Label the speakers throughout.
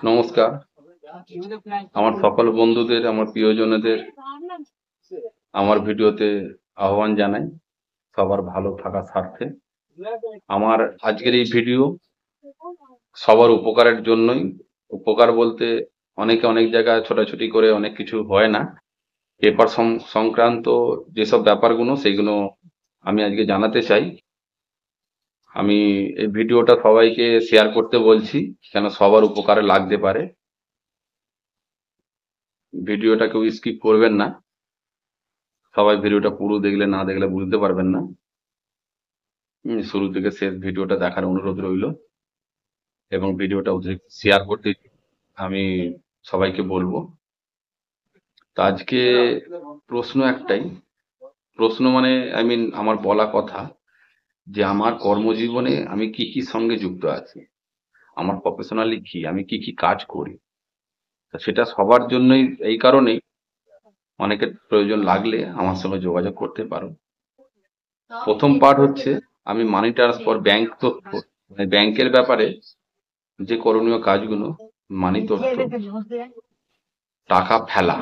Speaker 1: নমস্কার। আমার সকল বন্ধুদের, আমার প্রিয়জনদের আমার ভিডিওতে আহ্বান জানাই, সবার ভালো থাকার স্বার্থে। আমার আজকের এই ভিডিও সবার উপকারের জন্যই। উপকার বলতে অনেকে অনেক জায়গায় ছোটাছুটি করে অনেক কিছু হয় না। পেপার সংক্রান্ত যেসব ব্যাপারগুলো সেইগুলো আমি আজকে জানাতে চাই। আমি এই ভিডিওটা সবাইকে শেয়ার করতে বলছি, কেন সবার উপকারে লাগতে পারে। ভিডিওটা কেউ স্কিপ করবেন না, সবাই ভিডিওটা পুরো দেখলে, না দেখলে বুঝতে পারবেন না। শুরু থেকে শেষ ভিডিওটা দেখার অনুরোধ রইল, এবং ভিডিওটা শেয়ার করতে আমি সবাইকে বলবো। তো আজকে প্রশ্ন একটাই, প্রশ্ন মানে আমার বলা কথা যে আমার কর্মজীবনে আমি কি কি সঙ্গে যুক্ত আছি, আমার প্রফেশনালি কি, আমি কি কি কাজ করি। তা সেটা সবার জন্যই, এই কারণেই অনেকের প্রয়োজন লাগলে আমার সঙ্গে যোগাযোগ করতে পারো। প্রথম পার্ট হচ্ছে আমি মানি ট্রান্সফার, ব্যাংক তথ্য, মানে ব্যাংকের ব্যাপারে যে করণীয় কাজগুলো, মানি তথ্য, টাকা ফেলা,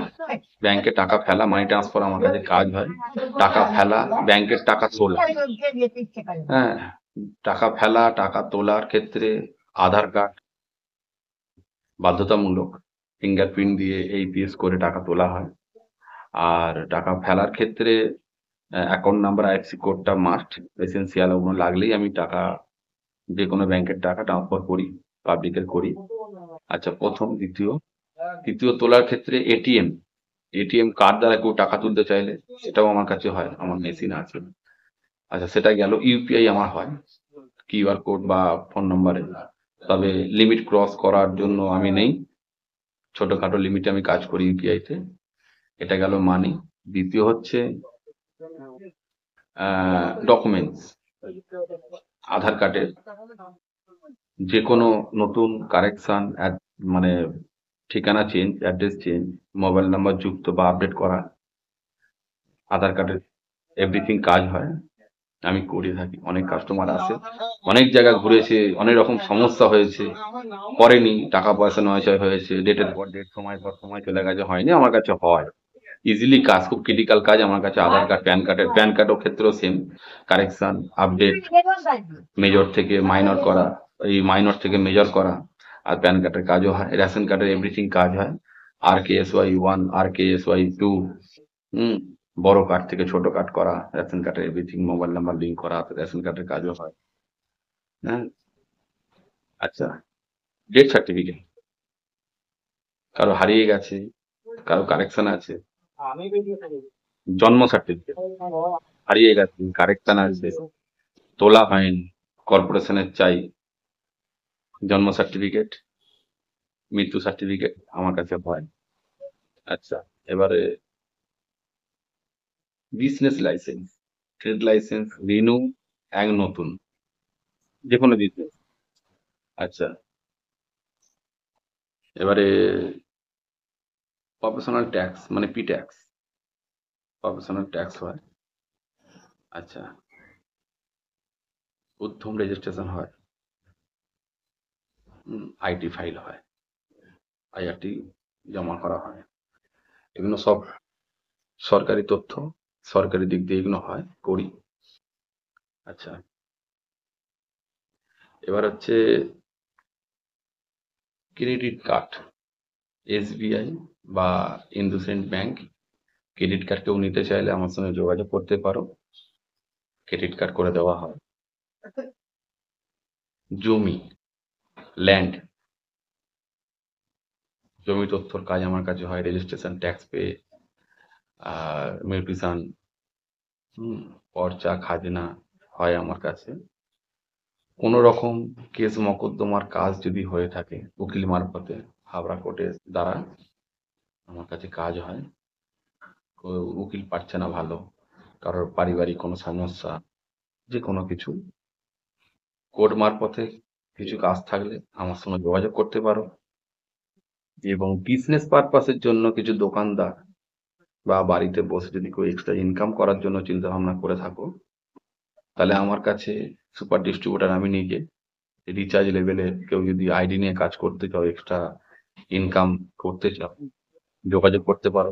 Speaker 1: ব্যাংকে টাকা ফেলা, মানি ট্রান্সফার আমার কাছে কাজ হয়। টাকা ফেলা, ব্যাংকের টাকা তোলা, হ্যাঁ, টাকা ফেলা, টাকা তোলার ক্ষেত্রে আধার কার্ড বাধ্যতামূলক, ফিঙ্গারপ্রিন্ট দিয়ে এইপিএস করে টাকা তোলা হয়। আর টাকা ফেলার ক্ষেত্রে অ্যাকাউন্ট নাম্বার, আইএফসি কোডটা মাস্ট, এসেন্সিয়াল। ওগুলো লাগলেই আমি টাকা, যে কোনো ব্যাংকের টাকা ট্রান্সফার করি, পাবলিকের করি। আচ্ছা, প্রথম। তৃতীয় তোলার ক্ষেত্রে এটিএম কার্ড দ্বারা কেউ টাকা তুলতে চাইলে সেটাও আমার কাছে হয়, আমার মেশিন আছে। আচ্ছা, সেটা গেল। ইউপিআই আমার হয় কিউআর কোড বা ফোন নম্বরে, তবে লিমিট ক্রস করার জন্য আমি নেই, ছোটখাটো লিমিটে আমি কাজ করি ইউপিআই তে। এটা গেল মানি। দ্বিতীয় হচ্ছে ডকুমেন্টস, আধার কার্ডের যে কোনো নতুন কারেকশন, মানে ঠিকানা change, address change, mobile number যুক্ত বা আপডেট করা, আধার কার্ডের এভরিথিং কাজ হয়, আমি করে থাকি। অনেক কাস্টমার আসে, অনেক জায়গা ঘুরেছে, অনেক রকম সমস্যা হয়েছে, করেনি, টাকা পয়সা নয় হয়েছে, ডেটের পর ডেট, সময় পর সময় চলে গেছে, হয়নি। আমার কাছে হয় ইজিলি কাজ, খুব ক্রিটিক্যাল কাজ আমার কাছে। আধার কার্ড, প্যান কার্ডের ক্ষেত্রেও সেম, কারেকশন, আপডেট, মেজর থেকে মাইনর করা, এই মাইনর থেকে মেজর করা। আর প্যান কার্ডের কাজও হয়, রেশন কার্ডের এভরিথিং কাজ হয়। RKSY1, RKSY2, বড় কার্ড থেকে ছোট কার্ড করা, রেশন কার্ডের এভরিথিং, মোবাইল নাম্বার লিঙ্ক করা, রেশন কার্ডের কাজও হয়। হ্যাঁ। আচ্ছা, ডেথ সার্টিফিকেট, কারো হারিয়ে গেছে, কারো কারেকশন আছে। জন্ম সার্টিফিকেট, হারিয়ে গেছে, কারেকশন আছে, তোলা হয়নি, কর্পোরেশনের চাই জন্ম সার্টিফিকেট, মৃত্যু সার্টিফিকেট, আমার কাছে হয়। আচ্ছা, এবারে business licence, trade licence, renew, এক নতুন, যে কোনো বিজনেস। আচ্ছা, এবারে প্রফেশনাল ট্যাক্স, মানে পি ট্যাক্স, প্রফেশনাল ট্যাক্স হয়। আচ্ছা, উদ্যম রেজিস্ট্রেশন হয়, আইটি ফাইল হয়, আইআরটি জমা করা হয়। এগুলো সব সরকারি তথ্য, সরকারি দিক দিয়ে এগুলো হয়, করি। আচ্ছা, এবার হচ্ছে ক্রেডিট কার্ড, এসবিআই বা ইন্দুসেন্ট ব্যাংক ক্রেডিট কার্ড কেউ নিতে চাইলে আমার সঙ্গে যোগাযোগ করতে পারো, ক্রেডিট কার্ড করে দেওয়া হয়। জমি, ল্যান্ড, জমি তথ্যর কাজ আমার কাছে হয়, রেজিস্ট্রেশন, ট্যাক্স পে, মিউটেশন, পর্চা, খাজনা হয় আমার কাছে। কোনো রকম কেস মকদ্দমার কাজ যদি হয়ে থাকে উকিল মারফতে, হাবড়া কোর্টের দ্বারা আমার কাছে কাজ হয়। উকিল পাচ্ছে না ভালো, কারোর পারিবারিক কোনো সমস্যা, যে কোনো কিছু, কোর্ট মারফতে কিছু কাজ থাকলে আমার সঙ্গে যোগাযোগ করতে পারো। এবং বিজনেস পারপাসের জন্য কিছু দোকানদার বা বাড়িতে বসে যদি কেউ এক্সট্রা ইনকাম করার জন্য চিন্তা ভাবনা করে থাকো, তাহলে আমার কাছে সুপার ডিস্ট্রিবিউটার আমি নিজে, রিচার্জ লেভেলে কেউ যদি আইডি নিয়ে কাজ করতে চাও, এক্সট্রা ইনকাম করতে চাও, যোগাযোগ করতে পারো,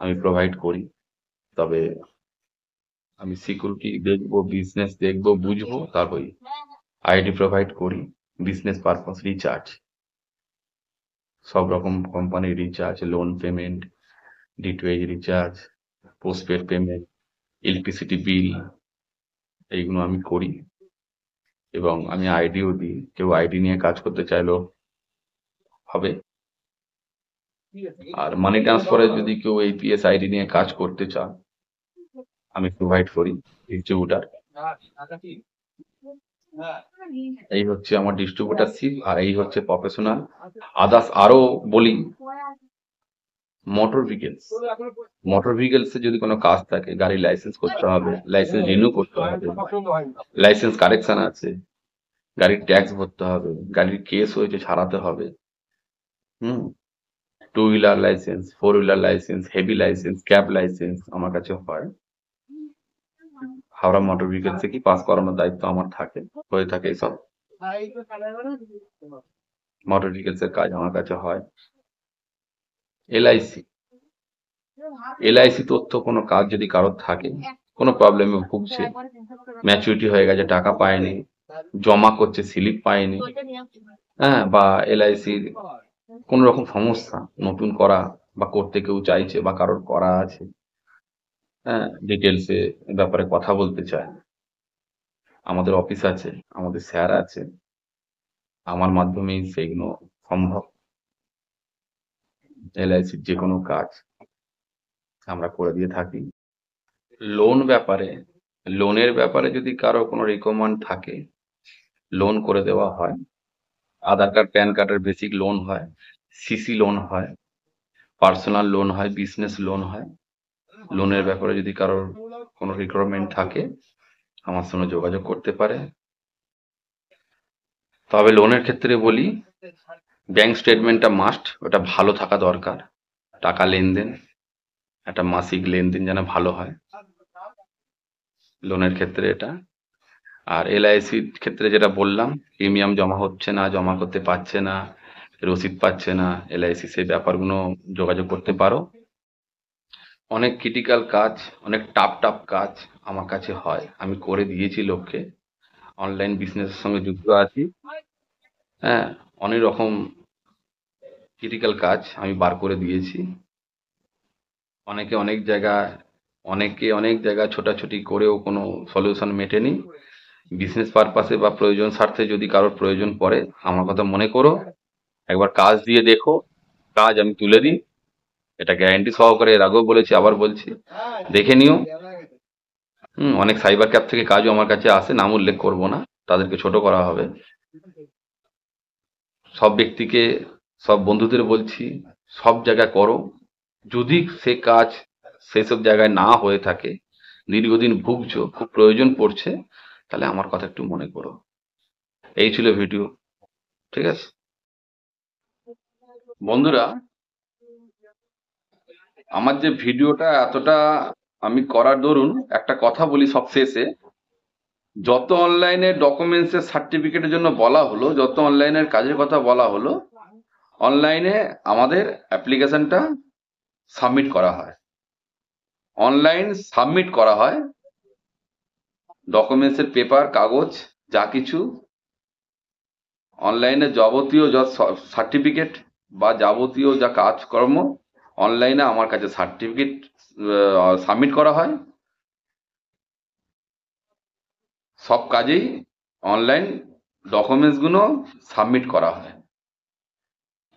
Speaker 1: আমি প্রোভাইড করি। তবে আমি সিকিউরিটি দেখবো, বিজনেস দেখবো, বুঝবো, তারপরে আইডি প্রোভাইড করি। বিজনেস পারপাস রিচার্জ, সব রকম কোম্পানির recharge, loan payment, DTH recharge, postpaid payment, electricity bill, এইগুলো আমি করি। এবং আমি আইডিও দিই, কেউ আইডি নিয়ে কাজ করতে চাইলেও হবে। আর মানি ট্রান্সফারে যদি কেউ এপিএস আইডি নিয়ে কাজ করতে চান, আমি প্রোভাইড করি ডিস্ট্রিবিউটার। এই হচ্ছে আমার ডিস্ট্রিবিউটারশিপ, আর এই হচ্ছে প্রফেশনাল। আদার্স আরো বলি, মোটর ভেহিকেলস, মোটর ভেহিকেলসে যদি কোনো কাজ থাকে, গাড়ি লাইসেন্স করতে হবে, লাইসেন্স রিনিউ করতে হবে, লাইসেন্স কারেকশন আছে, গাড়ির ট্যাক্স ভরতে হবে, গাড়ির কেস হয়েছে ছাড়াতে হবে, two wheeler licence, four wheeler licence, heavy licence, cab licence আমার কাছে হয়। হাওড়া মোটর ভেহিকেলসে কি পাস করানোর দায়িত্ব আমার থাকে, হয়ে থাকে এইসব মোটর ভেহিকেলসের কাজ আমার কাছে হয়। এলআইসি, এলআইসি তথ্য কোনো কাজ যদি কারোর থাকে, কোনো প্রবলেমে ভুগছে, ম্যাচুরিটি হয়ে গেছে, টাকা পায়নি, জমা করছে, স্লিপ পায়নি, হ্যাঁ, বা এলআইসির কোন রকম সমস্যা, নতুন করা বা করতে কেউ চাইছে বা কারোর করা আছে, হ্যাঁ, ডিটেলসে ব্যাপারে কথা বলতে চায়, আমাদের অফিস আছে, আমাদের স্যার আছে, আমার মাধ্যমেই সেইগুলো সম্ভব। এলআইসির যে কোনো কাজ আমরা করে দিয়ে থাকি। লোন ব্যাপারে, লোনের ব্যাপারে যদি কারো কোনো রিকোয়ারমেন্ট থাকে, লোন করে দেওয়া হয়। আধার কার্ড, প্যান কার্ডের বেসিক লোন হয়, সিসি লোন হয়, পার্সোনাল লোন হয়, বিজনেস লোন হয়। লোনের ব্যাপারে যদি কারোর কোনো রিকোয়ারমেন্ট থাকে, আমার সঙ্গে যোগাযোগ করতে পারে। তবে লোনের ক্ষেত্রে বলি, ব্যাংক স্টেটমেন্টটা মাস্ট, ওটা ভালো থাকা দরকার। টাকা লেনদেন, একটা মাসিক লেনদেন যেন ভালো হয় লোনের ক্ষেত্রে এটা। আর এলআইসির ক্ষেত্রে যেটা বললাম, প্রিমিয়াম জমা হচ্ছে না, জমা করতে পারছে না, রসিদ পাচ্ছে না, এলআইসি সেই ব্যাপারগুলো যোগাযোগ করতে পারো। অনেক ক্রিটিক্যাল কাজ, অনেক টাফ কাজ আমার কাছে হয়, আমি করে দিয়েছি লোককে। অনলাইন বিজনেসের সঙ্গে যুক্ত আছি, হ্যাঁ, অনেক রকম ক্রিটিক্যাল কাজ আমি বার করে দিয়েছি। অনেকে অনেক জায়গায় ছোটাছুটি করেও কোনো সলিউশন মেটেনি। বিজনেস পারপাসে বা প্রয়োজন স্বার্থে যদি কারোর প্রয়োজন পড়ে, আমার কথা মনে করো, একবার কাজ দিয়ে দেখো, কাজ আমি তুলে দিই, এটা গ্যারান্টি সহকারে। এর আগেও বলেছি, আবার বলছি, দেখে নিও। অনেক সাইবার ক্যাফ থেকে কাজও আমার কাছে আসে, নাম উল্লেখ করবো না, তাদেরকে ছোট করা হবে। সব ব্যক্তিকে, সব বন্ধুদের বলছি, সব জায়গায় করো। যদি সে কাজ সেসব জায়গায় না হয়ে থাকে, দীর্ঘদিন ভুগছো, খুব প্রয়োজন পড়ছে, তাহলে আমার কথা একটু মনে করো। এই ছিল ভিডিও, ঠিক আছে বন্ধুরা। আমার যে ভিডিওটা এতটা আমি করার দরুন, একটা কথা বলি সব শেষে, যত অনলাইনে ডকুমেন্টসের সার্টিফিকেটের জন্য বলা হলো, যত অনলাইনের কাজের কথা বলা হলো, অনলাইনে আমাদের অ্যাপ্লিকেশনটা সাবমিট করা হয়, অনলাইন সাবমিট করা হয় ডকুমেন্টসের পেপার, কাগজ, যা কিছু অনলাইনে যাবতীয় যা সার্টিফিকেট বা যাবতীয় যা কাজকর্ম, অনলাইনে আমার কাছে সার্টিফিকেট সাবমিট করা হয়। সব কাজেই অনলাইন ডকুমেন্টসগুলো সাবমিট করা হয়,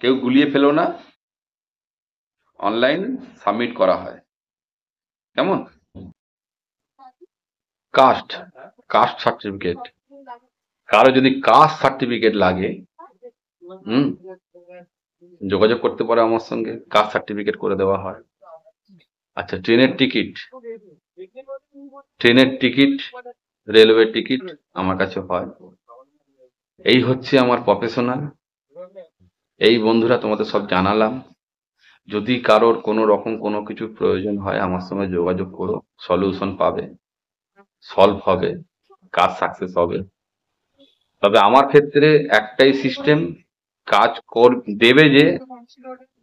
Speaker 1: কেউ গুলিয়ে ফেলো না, অনলাইন সাবমিট করা হয়। কেমন? কাস্ট, কাস্ট সার্টিফিকেট, কারো যদি কাস্ট সার্টিফিকেট লাগে, যোগাযোগ করতে পারে আমার সঙ্গে, কাস্ট সার্টিফিকেট করে দেওয়া হয়। আচ্ছা, ট্রেনের টিকিট, রেলওয়ে টিকিট আমার কাছে হয়। এই হচ্ছে আমার প্রফেশনাল। এই বন্ধুরা তোমাদের সব জানালাম। যদি কারোর কোনো রকম কোনো কিছু প্রয়োজন হয়, আমার সঙ্গে যোগাযোগ করো, সলিউশন পাবে, সলভ হবে, কাজ সাকসেস হবে। তবে আমার ক্ষেত্রে একটাই সিস্টেম, কাজ দেবে,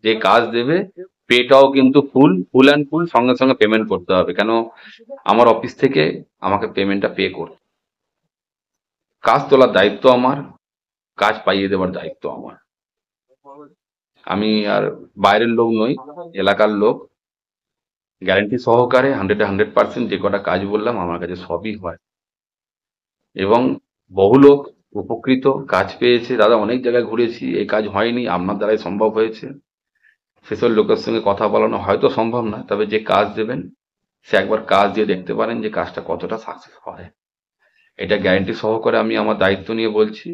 Speaker 1: যে কাজ দেবে পেটাও কিন্তু ফুল অ্যান্ড ফুল সঙ্গে সঙ্গে পেমেন্ট করতে হবে। কেন, আমার অফিস থেকে আমাকে পেমেন্টটা পে করতে, কাজ তোলার দায়িত্ব আমার, কাজ পাইয়ে দেওয়ার দায়িত্ব আমার। আমি আর বাইরের লোক নই, এলাকার লোক। গ্যারান্টি সহকারে 100% যে কটা কাজ বললাম আমার কাছে সবই হয়, এবং বহু লোক উপকৃত, কাজ পেয়েছে। দাদা অনেক জায়গায় ঘুরেছি, এই কাজ হয়নি, আপনার দ্বারাই সম্ভব হয়েছে। সেসব লোকের সঙ্গে কথা বলানো হয়তো সম্ভব না, তবে যে কাজ দেবেন সে একবার কাজ দিয়ে দেখতে পারেন যে কাজটা কতটা সাকসেস হয়। এটা গ্যারান্টি সহকারে আমি আমার দায়িত্ব নিয়ে বলছি।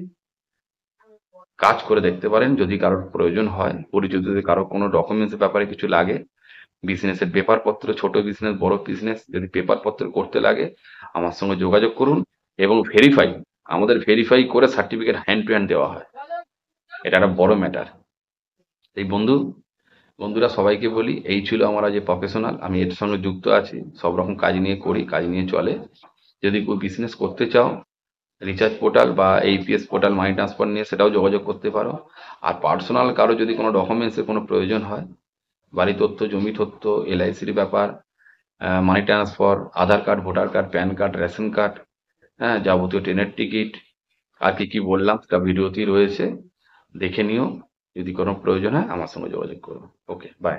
Speaker 1: কাজ করে দেখতে পারেন, যদি কারোর প্রয়োজন হয়, পরিচিত যদি কারো কোনো ডকুমেন্টসের ব্যাপারে কিছু লাগে, বিজনেসের পেপারপত্র, ছোট বিজনেস বড় বিজনেস যদি পেপারপত্র করতে লাগে আমার সঙ্গে যোগাযোগ করুন। এবং ভেরিফাই, আমাদের ভেরিফাই করে সার্টিফিকেট হ্যান্ড টু হ্যান্ড দেওয়া হয়, এটা একটা বড় ম্যাটার। এই বন্ধুরা সবাইকে বলি, এই ছিল আমার আজ প্রফেশনাল, আমি এর সঙ্গে যুক্ত আছি, সব রকম কাজ নিয়ে করি, কাজ নিয়ে চলে। যদি কেউ বিজনেস করতে চাও, রিচার্জ পোর্টাল বা এইপিএস পোর্টাল মানি ট্রান্সফার নিয়ে, সেটাও যোগাযোগ করতে পারো। আর পার্সোনাল কারো যদি কোনো ডকুমেন্টসের কোনো প্রয়োজন হয়, বাড়ি তথ্য, জমি তথ্য, এলআইসির ব্যাপার, money transfer, Aadhaar card, voter card, PAN card, ration card, হ্যাঁ, যাবতীয় ট্রেনের টিকিট, আর কি কি বললাম সেটা ভিডিওতেই রয়েছে, দেখে নিও। যদি কোনো প্রয়োজন হয় আমার সঙ্গে যোগাযোগ করো। ওকে, বাই।